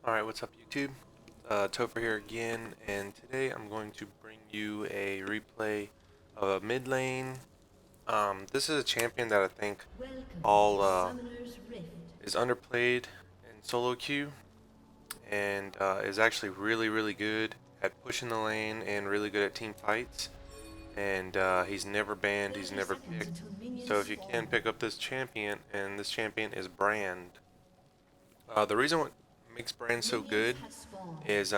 Alright, what's up YouTube? Topher here again, and today I'm going to bring you a replay of a mid lane. This is a champion that I think all is underplayed in solo queue, and is actually really good at pushing the lane and really good at team fights. And he's never banned, he's never picked. So if you can pick up this champion, and this champion is Brand. The reason what makes Brand so good is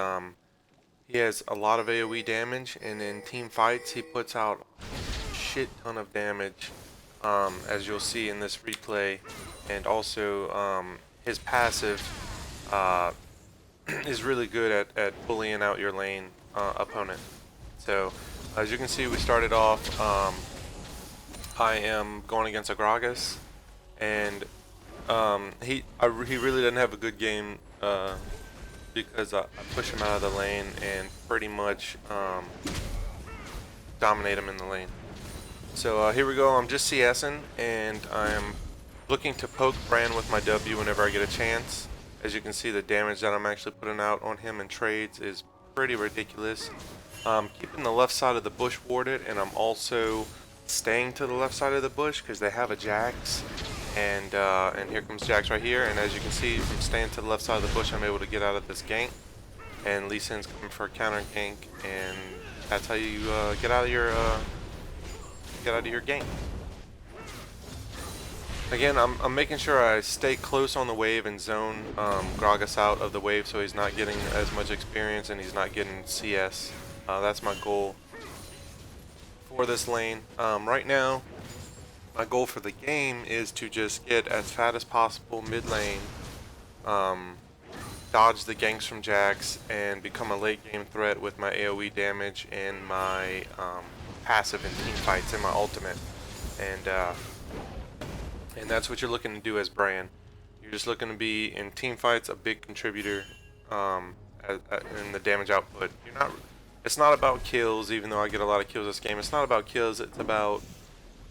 he has a lot of AoE damage, and in team fights he puts out a shit ton of damage, as you'll see in this replay. And also his passive is really good at bullying out your lane opponent. So as you can see, we started off, I am going against a Gragas, and he really didn't have a good game because I push him out of the lane and pretty much dominate him in the lane. So here we go. I'm just CSing, and I'm looking to poke Brand with my W whenever I get a chance. As you can see, the damage that I'm actually putting out on him in trades is pretty ridiculous. Keeping the left side of the bush warded, and I'm also staying to the left side of the bush because they have a Jax. And here comes Jax right here, and as you can see, from staying to the left side of the bush, I'm able to get out of this gank. And Lee Sin's coming for a counter gank, and that's how you get out of your gank. Again, I'm making sure I stay close on the wave and zone Gragas out of the wave so he's not getting as much experience and he's not getting CS. That's my goal for this lane. Right now, my goal for the game is to just get as fat as possible mid lane, dodge the ganks from Jax, and become a late game threat with my AoE damage and my passive in team fights and my ultimate. And that's what you're looking to do as Brand. You're just looking to be in team fights a big contributor in the damage output. It's not about kills, even though I get a lot of kills this game. It's not about kills. It's about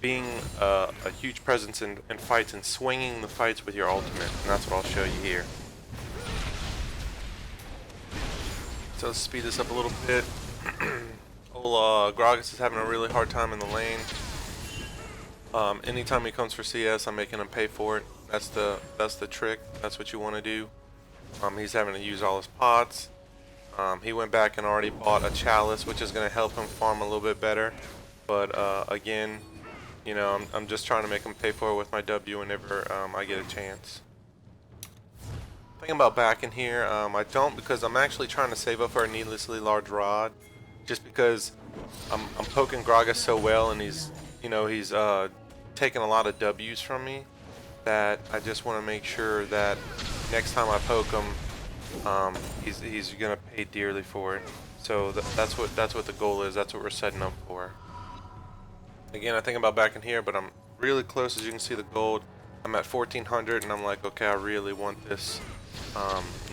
being a huge presence in fights and swinging the fights with your ultimate, and that's what I'll show you here. So let's speed this up a little bit. Old Gragas is having a really hard time in the lane. Anytime he comes for CS, I'm making him pay for it. That's the trick. That's what you want to do. He's having to use all his pots. He went back and already bought a Chalice, which is going to help him farm a little bit better. But again, you know, I'm just trying to make him pay for it with my W whenever I get a chance. Thinking about backing here, I don't, because I'm actually trying to save up for a needlessly large rod. Just because I'm poking Gragas so well, and he's taking a lot of W's from me, that I just want to make sure that next time I poke him, he's gonna pay dearly for it. So that's what the goal is. That's what we're setting up for. Again, I think about backing here, but I'm really close. As you can see, the gold, I'm at 1400, and I'm like, okay, I really want this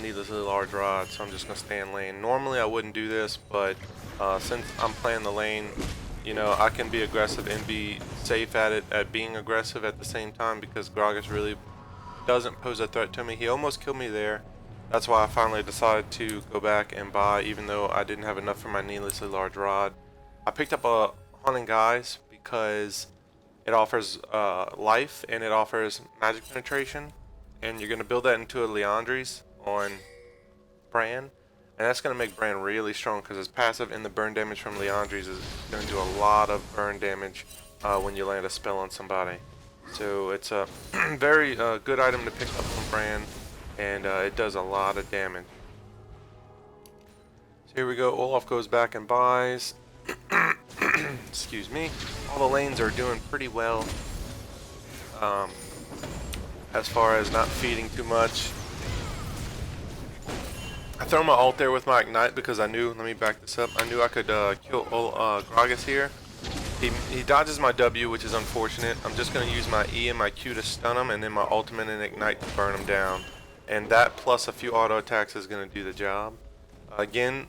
needlessly large rod, so I'm just gonna stay in lane. Normally I wouldn't do this, but since I'm playing the lane, you know, I can be aggressive and be safe at being aggressive at the same time, because Gragas really doesn't pose a threat to me. He almost killed me there. That's why I finally decided to go back and buy, even though I didn't have enough for my needlessly large rod. I picked up a Haunting Guise because it offers life and it offers magic penetration, and you're going to build that into a Liandry's on Brand, and that's going to make Brand really strong because his passive and the burn damage from Liandry's is going to do a lot of burn damage when you land a spell on somebody. So it's a very good item to pick up from Brand, and it does a lot of damage. So here we go. Olaf goes back and buys. Excuse me. All the lanes are doing pretty well as far as not feeding too much. I throw my ult there with my Ignite because I knew, let me back this up, I knew I could kill Gragas here. He dodges my W, which is unfortunate. I'm just going to use my E and my Q to stun him, and then my ultimate and Ignite to burn him down. And that plus a few auto attacks is going to do the job. Again,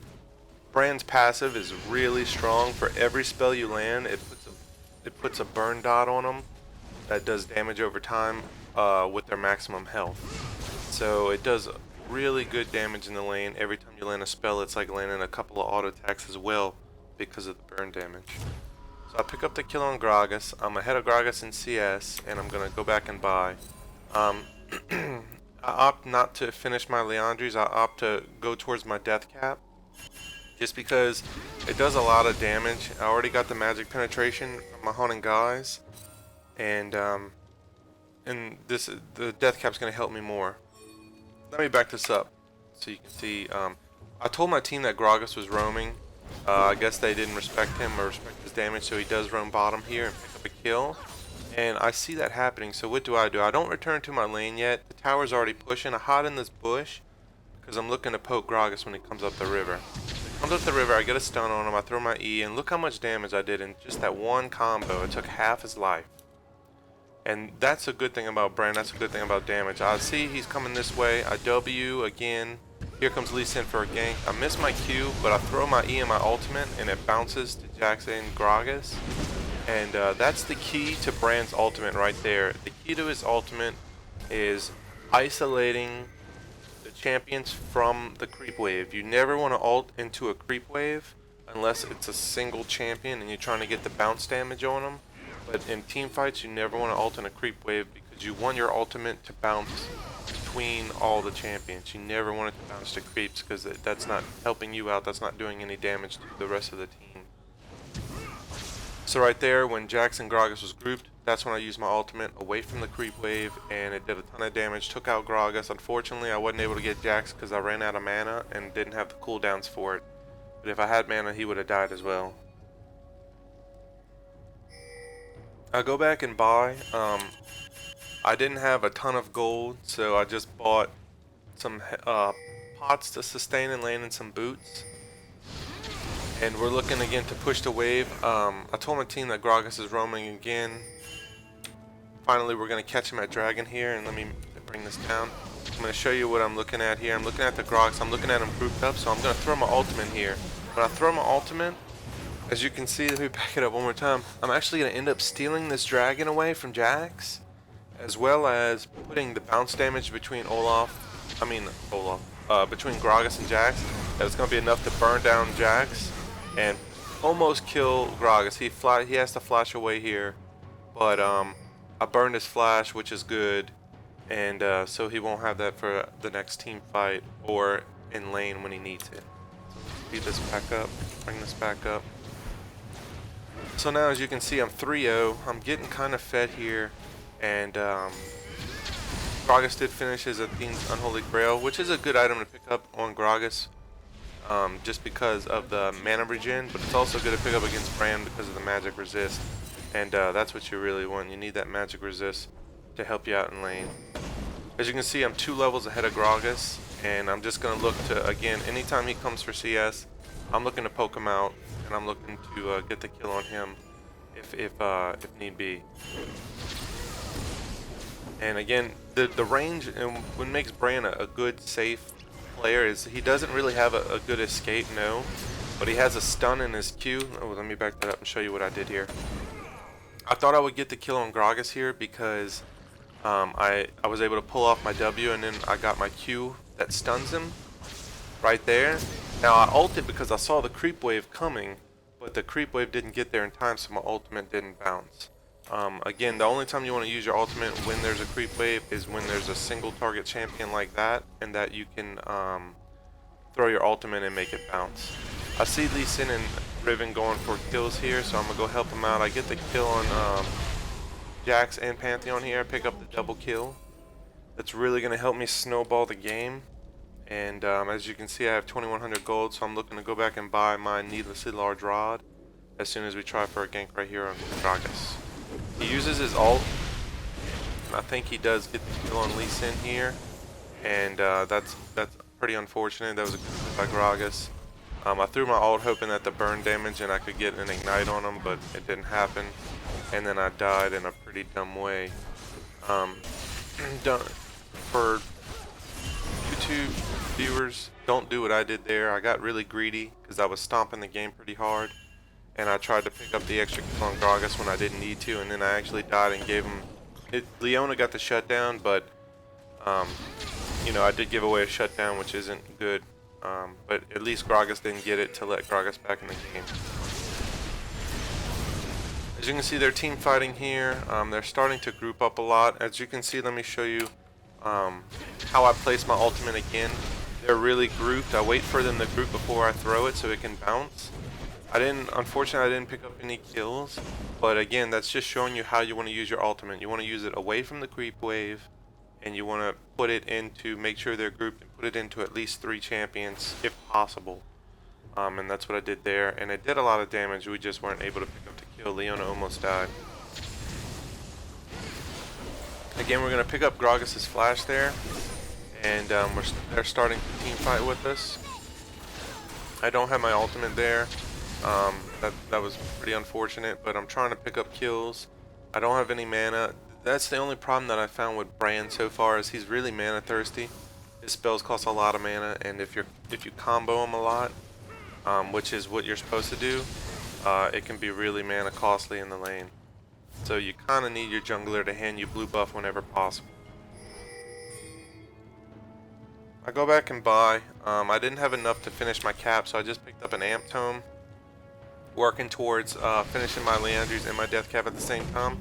Brand's passive is really strong. For every spell you land, it puts a burn dot on them that does damage over time with their maximum health. So it does really good damage in the lane. Every time you land a spell, it's like landing a couple of auto attacks as well because of the burn damage. So I pick up the kill on Gragas. I'm ahead of Gragas in CS, and I'm gonna go back and buy. I opt not to finish my Liandry's. I opt to go towards my death cap, just because it does a lot of damage. I already got the magic penetration from my Haunting Guise, and the death cap's gonna help me more. Let me back this up so you can see. I told my team that Gragas was roaming. I guess they didn't respect him or respect his damage, so he does roam bottom here and pick up a kill. And I see that happening, so what do? I don't return to my lane yet. The tower's already pushing. I hide in this bush because I'm looking to poke Gragas when he comes up the river. Comes up the river, I get a stun on him, I throw my E, and look how much damage I did in just that one combo. It took half his life. And that's a good thing about Brand, that's a good thing about damage. I see he's coming this way, I W again. Here comes Lee Sin for a gank. I miss my Q, but I throw my E and my ultimate, and it bounces to Jax and Gragas. And that's the key to Brand's ultimate right there. The key to his ultimate is isolating the champions from the creep wave. You never want to ult into a creep wave unless it's a single champion and you're trying to get the bounce damage on them. But in team fights, you never want to ult in a creep wave because you want your ultimate to bounce between all the champions. You never want it to bounce to creeps because that's not helping you out. That's not doing any damage to the rest of the team. So right there, when Jax and Gragas was grouped, that's when I used my ultimate away from the creep wave, and it did a ton of damage, took out Gragas. Unfortunately, I wasn't able to get Jax because I ran out of mana and didn't have the cooldowns for it. But if I had mana, he would have died as well. I go back and buy. I didn't have a ton of gold, so I just bought some pots to sustain and lane and some boots. And we're looking again to push the wave. I told my team that Gragas is roaming again. Finally, we're going to catch him at Dragon here, and let me bring this down. I'm going to show you what I'm looking at here. I'm looking at the Gragas. I'm looking at him grouped up, so I'm going to throw my ultimate here. When I throw my ultimate, as you can see, let me back it up one more time. I'm actually going to end up stealing this Dragon away from Jax, as well as putting the bounce damage between between Gragas and Jax. That's going to be enough to burn down Jax and almost kill Gragas. He has to flash away here, but I burned his flash, which is good, and so he won't have that for the next team fight or in lane when he needs it. Speed this back up, bring this back up. So now, as you can see, I'm 3-0. I'm getting kind of fed here, and Gragas did finish his Athene's Unholy Grail, which is a good item to pick up on Gragas. Just because of the mana regen, but it's also good to pick up against Brand because of the magic resist, and that's what you really want. You need that magic resist to help you out in lane. As you can see, I'm 2 levels ahead of Gragas, and I'm just going to look to, again, anytime he comes for CS, I'm looking to poke him out, and I'm looking to get the kill on him if need be. And again, the range and what makes Brand a good, safe player is he doesn't really have a good escape, no, but he has a stun in his Q. Oh, let me back that up and show you what I did here. I thought I would get the kill on Gragas here because I was able to pull off my W, and then I got my Q that stuns him right there. Now I ulted because I saw the creep wave coming, but the creep wave didn't get there in time, so my ultimate didn't bounce. Again, the only time you want to use your ultimate when there's a creep wave is when there's a single target champion like that, and that you can throw your ultimate and make it bounce. I see Lee Sin and Riven going for kills here, so I'm going to go help them out. I get the kill on Jax and Pantheon here. I pick up the double kill. That's really going to help me snowball the game. And as you can see, I have 2100 gold, so I'm looking to go back and buy my needlessly large rod as soon as we try for a gank right here on Gragas. He uses his ult, and I think he does get the kill on Lee Sin here, and that's pretty unfortunate. That was a good kill by Gragas. I threw my ult hoping that the burn damage and I could get an ignite on him, but it didn't happen, and then I died in a pretty dumb way. For YouTube viewers, don't do what I did there. I got really greedy because I was stomping the game pretty hard, and I tried to pick up the extra kill on Gragas when I didn't need to, and then I actually died and gave him... Leona got the shutdown, but you know, I did give away a shutdown, which isn't good. But at least Gragas didn't get it to let Gragas back in the game. As you can see, they're team fighting here. They're starting to group up a lot. As you can see, let me show you how I place my ultimate again. They're really grouped. I wait for them to group before I throw it so it can bounce. Unfortunately, I didn't pick up any kills. But again, that's just showing you how you want to use your ultimate. You want to use it away from the creep wave. And you want to put it into, make sure they're grouped, and put it into at least 3 champions if possible. And that's what I did there. And it did a lot of damage. We just weren't able to pick up the kill. Leona almost died. Again, we're going to pick up Gragas' flash there. And they're starting to team fight with us. I don't have my ultimate there. That was pretty unfortunate. But I'm trying to pick up kills. I don't have any mana. That's the only problem that I found with Bran so far, is he's really mana thirsty. His spells cost a lot of mana, and if you combo him a lot, which is what you're supposed to do, it can be really mana costly in the lane. So you kind of need your jungler to hand you blue buff whenever possible. I go back and buy. I didn't have enough to finish my cap, so I just picked up an amp tome, working towards finishing my Liandry's and my death cap at the same time.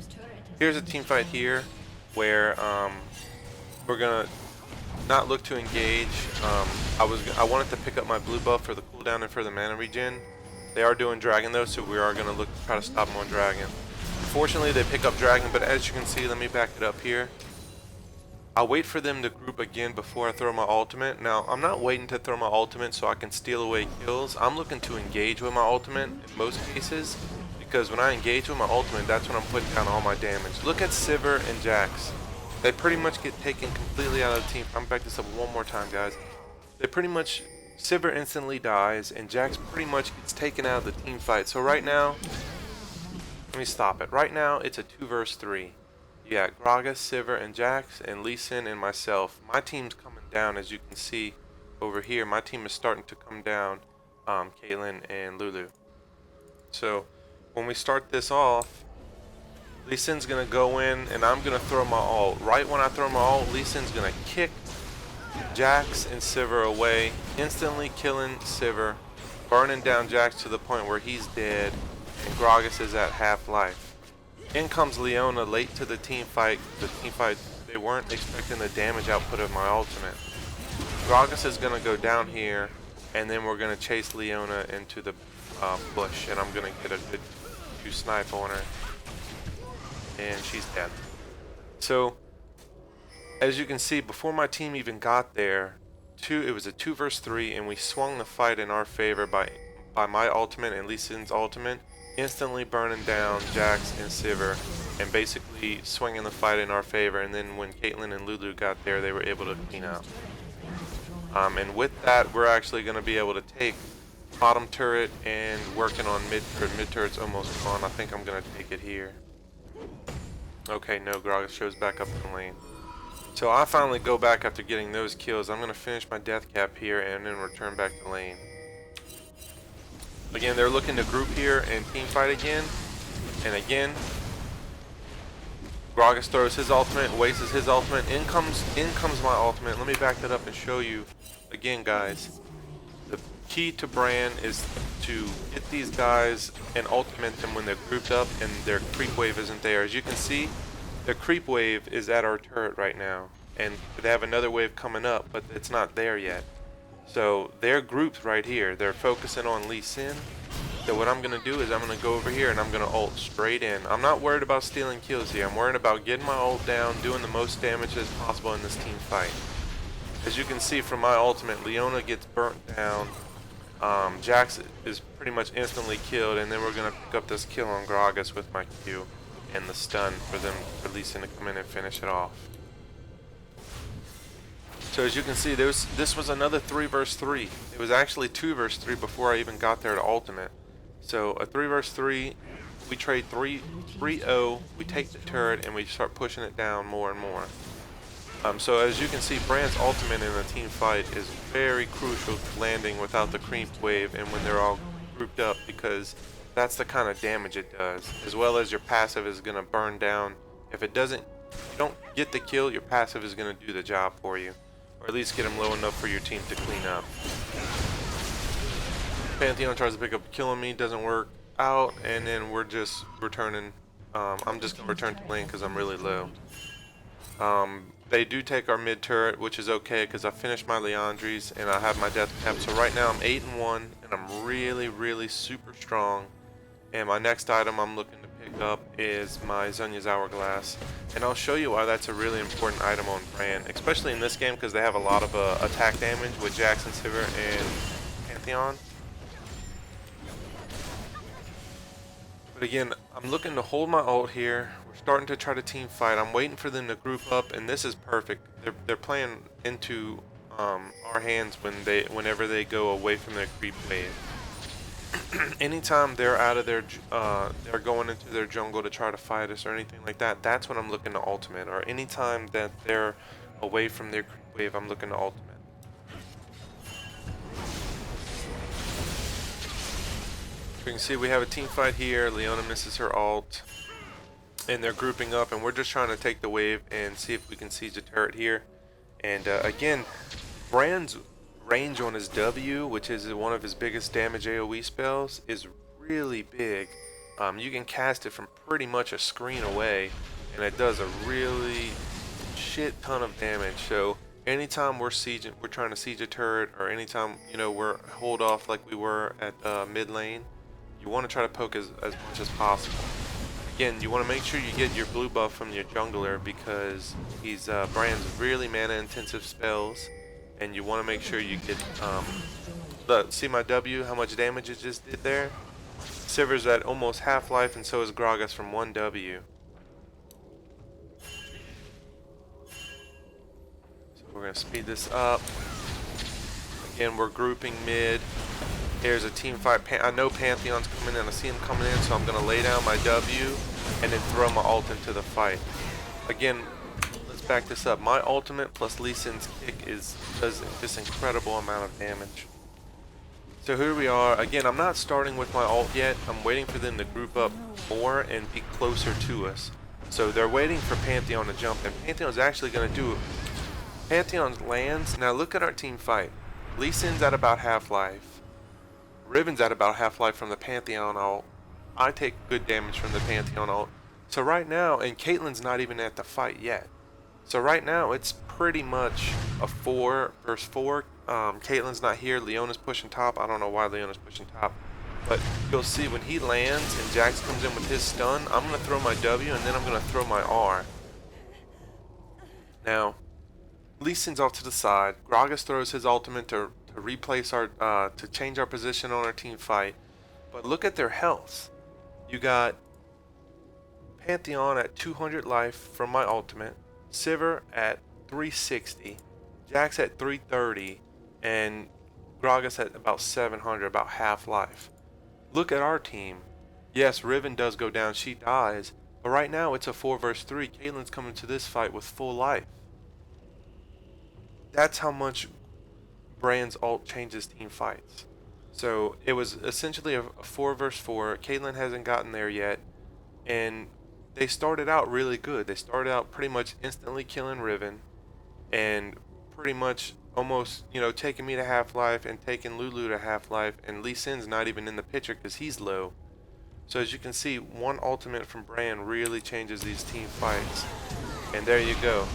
Here's a team fight here where we're gonna not look to engage. I wanted to pick up my blue buff for the cooldown and for the mana regen. They are doing dragon though, so we are gonna look to try to stop them on dragon. Unfortunately, they pick up dragon, but as you can see, let me back it up here. I'll wait for them to group again before I throw my ultimate. Now, I'm not waiting to throw my ultimate so I can steal away kills. I'm looking to engage with my ultimate in most cases. Because when I engage with my ultimate, that's when I'm putting down all my damage. Look at Sivir and Jax. They pretty much get taken completely out of the team. I'm back this up one more time, guys. They pretty much, Sivir instantly dies, and Jax pretty much gets taken out of the team fight. So right now, let me stop it. Right now, it's a 2 versus 3. You got Gragas, Sivir, and Jax, and Lee Sin and myself. My team's coming down, as you can see over here. My team is starting to come down, Caitlyn and Lulu. So when we start this off, Lee Sin's gonna go in and I'm gonna throw my ult. Right when I throw my ult, Lee Sin's gonna kick Jax and Sivir away, instantly killing Sivir, burning down Jax to the point where he's dead, and Gragas is at half life. In comes Leona late to the team fight. They weren't expecting the damage output of my ultimate. Gragas is gonna go down here, and then we're gonna chase Leona into the bush, and I'm gonna get a good 2 snipe on her, and she's dead. So as you can see, before my team even got there, it was a 2 versus 3, and we swung the fight in our favor by my ultimate and Lee Sin's ultimate, instantly burning down Jax and Sivir, and basically swinging the fight in our favor. And then when Caitlyn and Lulu got there, they were able to clean up. And with that, we're actually going to be able to take bottom turret and working on mid turret. Mid turret's almost gone. I think I'm going to take it here. Okay, no, Gragas shows back up in the lane. So I finally go back after getting those kills. I'm going to finish my death cap here and then return back to lane. Again, they're looking to group here and team fight again. And again, Gragas throws his ultimate, wastes his ultimate. In comes my ultimate. Let me back that up and show you again, guys. The key to Bran is to get these guys and ultimate them when they're grouped up and their creep wave isn't there. As you can see, their creep wave is at our turret right now, and they have another wave coming up, but it's not there yet. So they're grouped right here. They're focusing on Lee Sin. So what I'm going to do is I'm going to go over here and I'm going to ult straight in. I'm not worried about stealing kills here. I'm worried about getting my ult down, doing the most damage as possible in this team fight. As you can see from my ultimate, Leona gets burnt down. Jax is pretty much instantly killed, and then we're going to pick up this kill on Gragas with my Q and the stun for Lee Sin to come in and finish it off. So as you can see, this was another 3 versus 3. It was actually 2 versus 3 before I even got there to ultimate. So a 3 versus 3, we trade 3-0, we take the turret, and we start pushing it down more and more. So as you can see, Bran's ultimate in a team fight is very crucial to landing without the creep wave and when they're all grouped up, because that's the kind of damage it does, as well as your passive is going to burn down. If you don't get the kill, your passive is going to do the job for you. or at least get him low enough for your team to clean up. Pantheon tries to pick up killing me, doesn't work out, and then we're just returning. I'm just gonna return to lane because I'm really low. They do take our mid turret, which is okay because I finished my Liandry's and I have my death cap. So right now I'm 8-1 and I'm really super strong. And my next item I'm looking to pick up is my Zhonya's Hourglass, and I'll show you why that's a really important item on Bran, especially in this game because they have a lot of attack damage with Jax and Sivir and Pantheon. But again, I'm looking to hold my ult here. We're starting to try to team fight. I'm waiting for them to group up, and this is perfect. They're playing into our hands whenever they go away from their creep wave. Anytime they're out of their, they're going into their jungle to try to fight us or anything like that, that's when I'm looking to ultimate. Or anytime that they're away from their creep wave, I'm looking to ultimate. You can see we have a team fight here. Leona misses her ult, and they're grouping up, and we're just trying to take the wave and see if we can siege a turret here. And again, Bran's range on his W, which is one of his biggest damage AoE spells, is really big. You can cast it from pretty much a screen away, and it does a really shit ton of damage. So anytime we're trying to siege a turret, or anytime we're hold off like we were at mid lane, you want to try to poke as much as possible. Again, you want to make sure you get your blue buff from your jungler because he's Bran's really mana intensive spells, and you want to make sure you get look, see my W, how much damage it just did there? Sivir's at almost half life, and so is Gragas from 1 W. So we're gonna speed this up. Again, we're grouping mid. Here's a team fight. I know Pantheon's coming in. I see him coming in, so I'm going to lay down my W and then throw my ult into the fight. Again, let's back this up. My ultimate plus Lee Sin's kick does this incredible amount of damage. So here we are. Again, I'm not starting with my ult yet. I'm waiting for them to group up more and be closer to us. So they're waiting for Pantheon to jump, and Pantheon's actually going to do it. Pantheon lands. Now look at our team fight. Lee Sin's at about half-life. Riven's at about half-life from the Pantheon ult. I take good damage from the Pantheon ult. So right now, and Caitlyn's not even at the fight yet. So right now, it's pretty much a 4 versus 4. Caitlyn's not here. Leona's pushing top. I don't know why Leona's pushing top. But you'll see when he lands and Jax comes in with his stun, I'm going to throw my W and then I'm going to throw my R. Now, Lee Sin's off to the side. Gragas throws his ultimate to replace our to change our position on our team fight, but look at their health. You got Pantheon at 200 life from my ultimate, Sivir at 360, Jax at 330, and Gragas at about 700, about half life. Look at our team. Yes, Riven does go down, she dies, but right now it's a 4 versus 3. Caitlyn's coming to this fight with full life. That's how much Bran's ult changes team fights. So it was essentially a 4 versus 4. Caitlyn hasn't gotten there yet, and they started out really good. They started out pretty much instantly killing Riven, and pretty much almost taking me to half-life and taking Lulu to half-life, and Lee Sin's not even in the picture because he's low. So as you can see, one ultimate from Bran really changes these team fights. And there you go.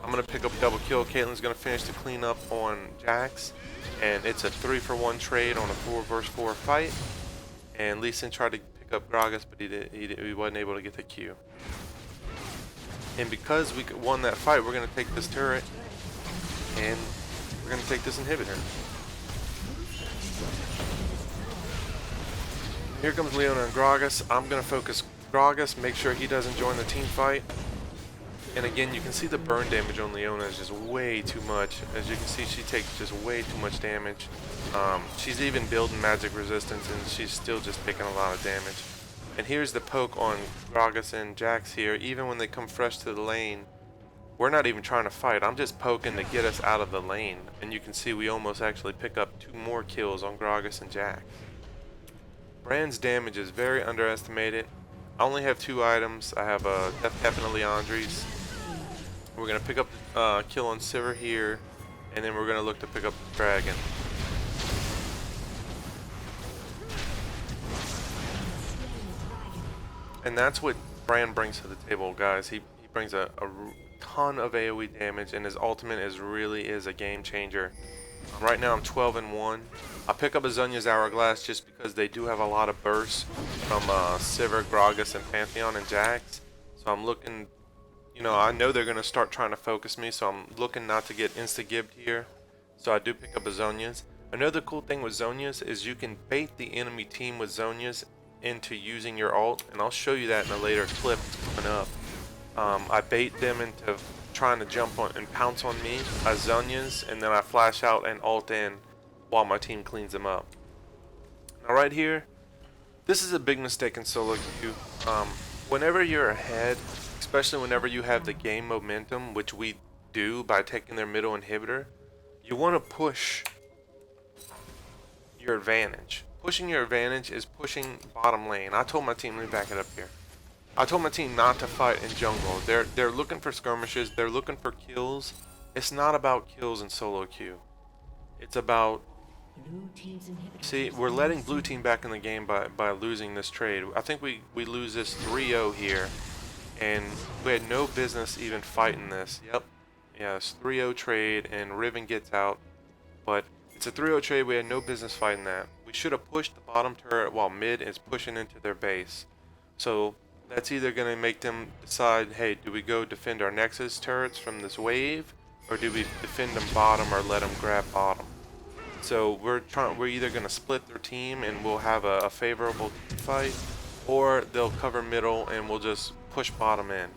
I'm going to pick up a double kill. Caitlyn's going to finish the cleanup on Jax. And it's a 3-for-1 trade on a 4 versus 4 fight. And Lee Sin tried to pick up Gragas, but he wasn't able to get the Q. And because we won that fight, we're going to take this turret. And we're going to take this inhibitor. Here comes Leona and Gragas. I'm going to focus Gragas, make sure he doesn't join the team fight. And again, you can see the burn damage on Leona is just way too much. As you can see, she takes just way too much damage. She's even building magic resistance, and she's still just taking a lot of damage. And here's the poke on Gragas and Jax here. Even when they come fresh to the lane, we're not even trying to fight. I'm just poking to get us out of the lane. And you can see we almost actually pick up 2 more kills on Gragas and Jax. Bran's damage is very underestimated. I only have 2 items. I have a Death Cap and a Liandry's. We're going to pick up kill on Sivir here. and then we're gonna look to pick up the dragon. And that's what Bran brings to the table, guys. He brings a ton of AoE damage, and his ultimate really is a game changer. Right now I'm 12-1. I pick up a Zhonya's Hourglass just because they do have a lot of bursts from Sivir, Gragas, and Pantheon and Jax. So I'm looking, you know, I know they're going to start trying to focus me, so I'm looking not to get insta-gibbed here. So I do pick up a Zhonya's. Another cool thing with Zhonya's is you can bait the enemy team with Zhonya's into using your ult, and I'll show you that in a later clip coming up. I bait them into trying to jump on and pounce on me as Zhonya's, and then I flash out and ult in while my team cleans them up. Now right here, this is a big mistake in solo queue. Whenever you're ahead, especially whenever you have the game momentum, which we do by taking their middle inhibitor, you want to push your advantage. Pushing your advantage is pushing bottom lane. I told my team, let me back it up here. I told my team not to fight in jungle. They're looking for skirmishes. They're looking for kills. It's not about kills in solo queue. It's about... See, we're letting blue team back in the game by losing this trade. I think we lose this 3-0 here. And we had no business even fighting this. Yep. Yeah, it's 3-0 trade and Riven gets out. But it's a 3-0 trade. We had no business fighting that. We should have pushed the bottom turret while mid is pushing into their base. So that's either going to make them decide, hey, do we go defend our Nexus turrets from this wave, or do we defend them bottom or let them grab bottom? So we're either going to split their team and we'll have a favorable fight, or they'll cover middle and we'll just push bottom in.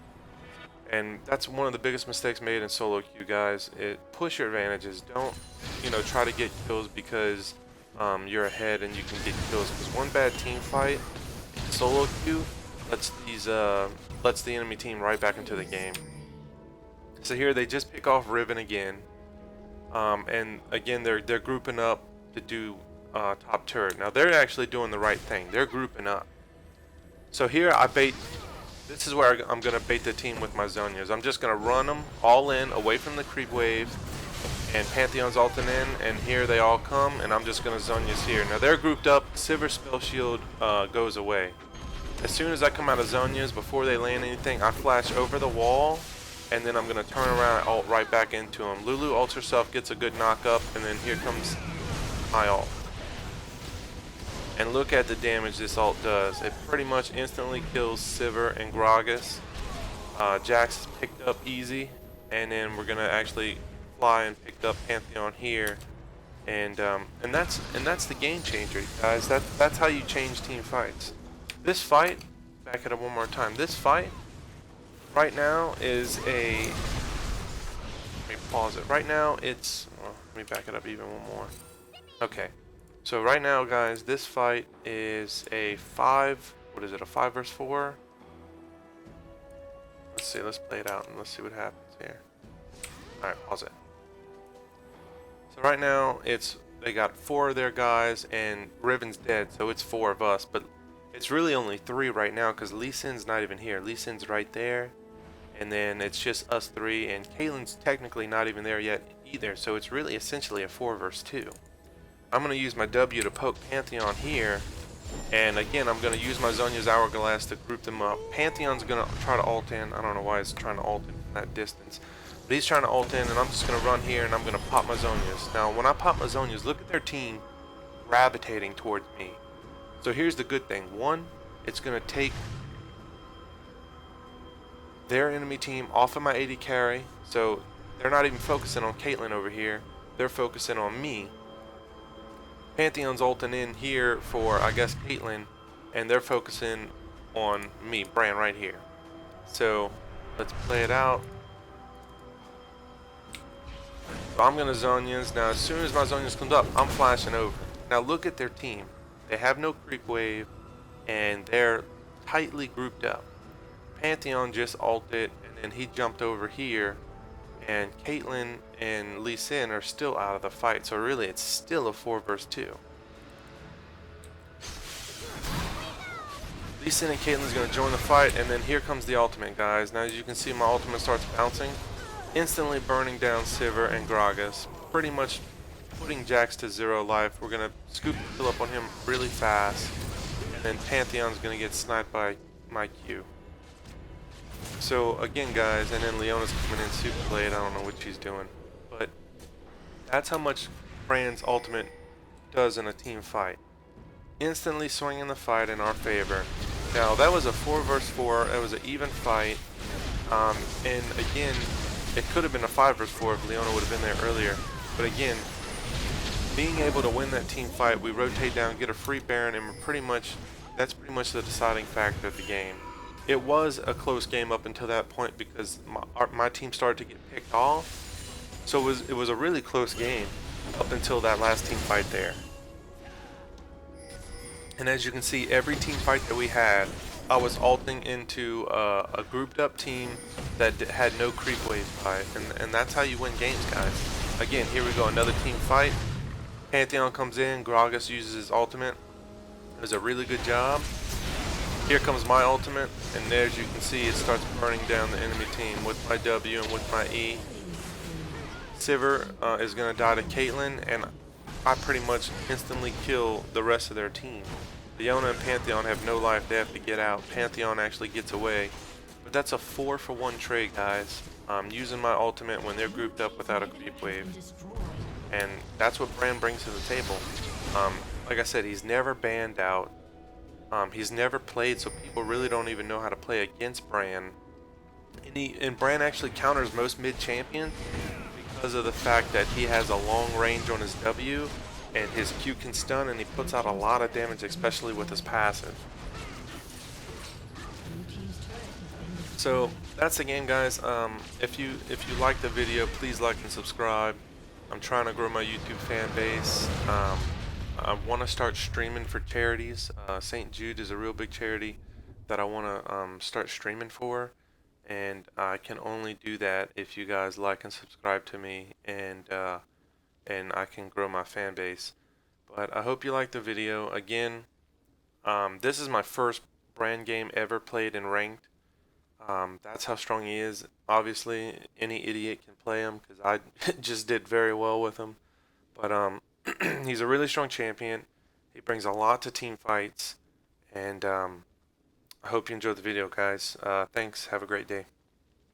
And that's one of the biggest mistakes made in solo queue, guys. Push your advantages. Don't, you know, try to get kills because you're ahead and you can get kills. Because one bad team fight in solo queue lets the enemy team right back into the game. So here they just pick off Riven again, and again they're grouping up to do top turret. Now they're actually doing the right thing. They're grouping up. So here I bait. This is where I'm gonna bait the team with my Zhonya's. I'm just gonna run them all in away from the creep wave, and Pantheon's ulting in, and here they all come, and I'm just gonna Zhonya's here. Now they're grouped up. Sivir spell shield goes away. As soon as I come out of Zhonya's, before they land anything, I flash over the wall, and then I'm going to turn around and ult right back into them. Lulu ults herself, gets a good knock up, and then here comes my ult. And look at the damage this ult does. It pretty much instantly kills Sivir and Gragas. Jax is picked up easy, and then we're going to actually fly and pick up Pantheon here. And that's the game changer, guys. That's how you change team fights. This fight, back it up one more time. This fight right now is a, let me pause it. Right now it's, well, let me back it up even one more. Okay, so right now, guys, this fight is a 5, what is it, a 5 versus 4? Let's see, let's play it out and let's see what happens here. Alright, pause it. So right now they got 4 of their guys and Riven's dead, so it's 4 of us, but it's really only 3 right now because Lee Sin's not even here. Lee Sin's right there, and then it's just us 3, and Caitlyn's technically not even there yet either, so it's really essentially a 4 versus 2. I'm going to use my W to poke Pantheon here, and again I'm going to use my Zhonya's Hourglass to group them up. Pantheon's going to try to ult in. I don't know why he's trying to ult in from that distance, but he's trying to ult in, and I'm just going to run here and I'm going to pop my Zhonya's. Now when I pop my Zhonya's, look at their team gravitating towards me. So here's the good thing. One, it's going to take their enemy team off of my AD carry. So they're not even focusing on Caitlyn over here. They're focusing on me. Pantheon's ulting in here for, I guess, Caitlyn. And they're focusing on me, Bran, right here. So let's play it out. So I'm going to Zhonya's. Now as soon as my Zhonya's comes up, I'm flashing over. Now look at their team. They have no creep wave, and they're tightly grouped up. Pantheon just ulted, and then he jumped over here, and Caitlyn and Lee Sin are still out of the fight, so really it's still a 4 versus 2. Lee Sin and Caitlyn's going to join the fight, and then here comes the ultimate, guys. Now as you can see, my ultimate starts bouncing, instantly burning down Sivir and Gragas. pretty much putting Jax to 0 life. We're gonna scoop the kill up on him really fast, and then Pantheon's gonna get sniped by my Q. So again, guys, and then Leona's coming in super late. I don't know what she's doing, but that's how much Brand's ultimate does in a team fight. Instantly swinging the fight in our favor. Now that was a 4 versus 4. It was an even fight, and again, it could have been a 5 versus 4 if Leona would have been there earlier. But again, being able to win that team fight, we rotate down, get a free Baron, and that's pretty much the deciding factor of the game. It was a close game up until that point because my team started to get picked off. So it was a really close game up until that last team fight there. And as you can see, every team fight that we had, I was ulting into a grouped up team that had no creep wave fight, and that's how you win games, guys. Again, here we go, another team fight. Pantheon comes in, Gragas uses his ultimate. It was a really good job. Here comes my ultimate, and there, as you can see, it starts burning down the enemy team with my W and with my E. Sivir is going to die to Caitlyn, and I pretty much instantly kill the rest of their team. Leona and Pantheon have no life, they have to get out. Pantheon actually gets away. But that's a 4-for-1 trade, guys. Using my ultimate when they're grouped up without a creep wave. And that's what Brand brings to the table. Like I said, he's never banned out. He's never played, so people really don't even know how to play against Brand. And Brand actually counters most mid-champions because of the fact that he has a long range on his W, and his Q can stun, and he puts out a lot of damage, especially with his passive. So that's the game, guys. If you like the video, please like and subscribe. I'm trying to grow my YouTube fan base. I want to start streaming for charities. St. Jude is a real big charity that I want to start streaming for, and I can only do that if you guys like and subscribe to me, and I can grow my fan base. But I hope you liked the video. Again, this is my first Brand game ever played in ranked. That's how strong he is. Obviously, any idiot can play him because I just did very well with him. But he's a really strong champion. He brings a lot to team fights, and I hope you enjoyed the video, guys. Thanks. Have a great day.